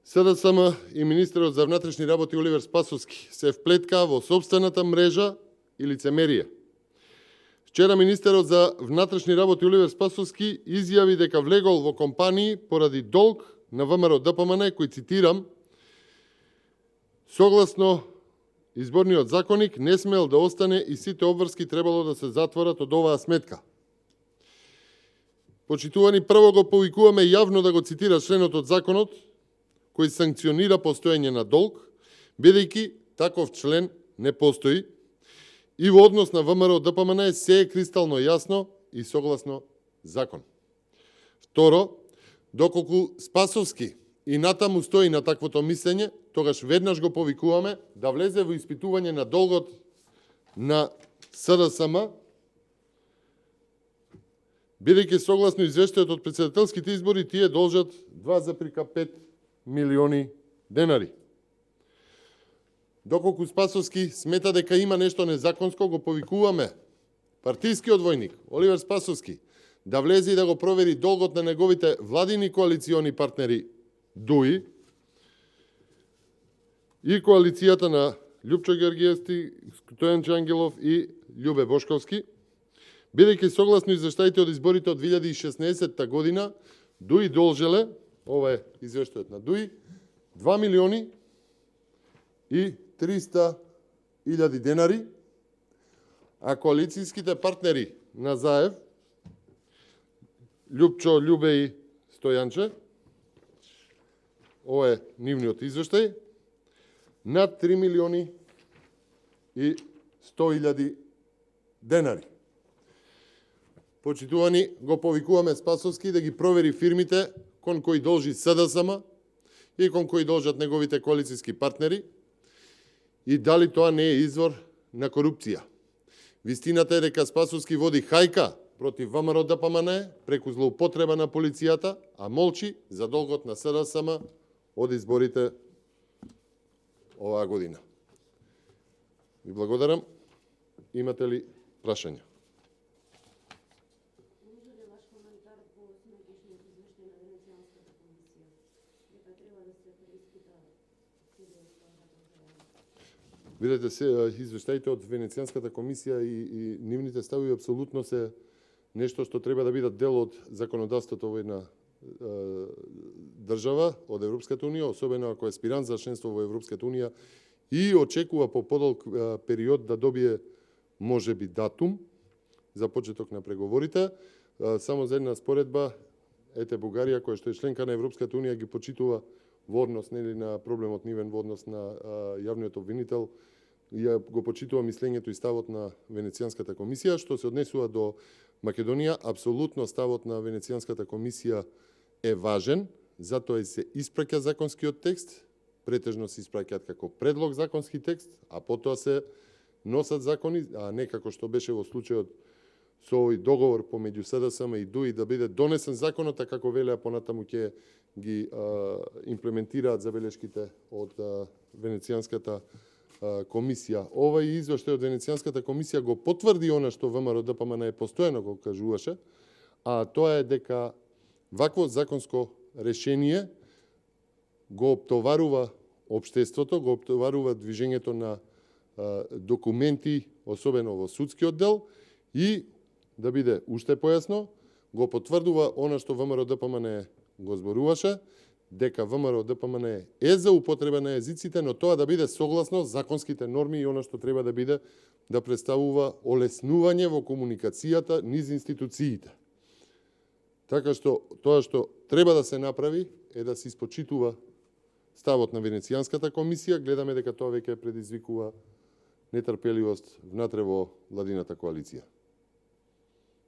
СДСМ и министерот за внатрешни работи Оливер Спасовски се вплетка во собствената мрежа и лицемерие. Вчера министерот за внатрешни работи Оливер Спасовски изјави дека влегол во компании поради долг на ВМРО ДПМН, кој, цитирам, согласно изборниот законник не смел да остане и сите обврски требало да се затворат од оваа сметка. Почитувани, прво го повикуваме јавно да го цитира членот од законот кој санкционира постоење на долг, бидејќи таков член не постои и во однос на ВМРО ДПМН се е кристално јасно и согласно закон. Второ, доколку Спасовски и натаму стои на таквото мислење, тогаш веднаш го повикуваме да влезе во испитување на долгот на СДСМ, бидејќи согласно извештајот од претседателските избори тие должат 2,5 милиони денари. Доколку Спасовски смета дека има нешто незаконско, го повикуваме партискиот војник Оливер Спасовски да влезе и да го провери долгот на неговите владини коалициони партнери ДУИ и коалицијата на Љупчо Георгиевски, Стојан Ангелов и Љубе Бошковски, бидејќи согласно извештаите од изборите од 2016 година, ДУИ должеле, ова е извештајот на ДУИ, 2 милиони и 300.000 денари, а коалицијските партнери на Заев, Љупчо, Љубе и Стојанче, ова е нивниот извештај, над 3 милиони и 100.000 денари. Почитувани, го повикуваме Спасовски да ги провери фирмите кон кои должи СДСМ и кон кои должат неговите коалицијски партнери и дали тоа не е извор на корупција. Вистината е дека Спасовски води хајка против ВМРО ДПМН преку злоупотреба на полицијата, а молчи за долгот на СДСМ од изборите оваа година. Ви благодарам. Имате ли прашања? Видете се, извештаите од Венецијанската комисија и нивните ставови апсолутно се нешто што треба да бидат дел од законодавството во една држава од Европската унија, особено ако е аспирант за членство во Европската унија и очекува по подолг период да добие можеби датум за почеток на преговорите. Само за една споредба, ете Бугарија, која што е членка на Европската унија, ги почитува во однос на проблемот нивен во однос на јавниот обвинител, ја го почитува мислењето и ставот на Венецијанската комисија. Што се однесува до Македонија, апсолутно ставот на Венецијанската комисија е важен, затоа и се испраќа законскиот текст, претежно се испраќаат како предлог законски текст, а потоа се носат закони, а не како што беше во случајот со овој договор помеѓу СДСМ и ДУИ да биде донесен законот, а како велеа понатаму ќе ги имплементираат забелешките од Венецијанската комисија. Овај извештај од Венецијанската комисија го потврди она што ВМРО ДПМН е постојано го кажуваше, а тоа е дека вакво законско решение го оптоварува општеството, го оптоварува движењето на документи, особено во судскиот дел, и да биде уште појасно, го потврдува она што ВМРО ДПМН го зборуваше, дека ВМРО ДПМН е за употреба на езиците, но тоа да биде согласно законските норми и она што треба да биде да представува олеснување во комуникацијата низ институциите. Така што тоа што треба да се направи е да се испочитува ставот на Венецијанската комисија. Гледаме дека тоа веќе предизвикува нетрпеливост внатре во владината коалиција.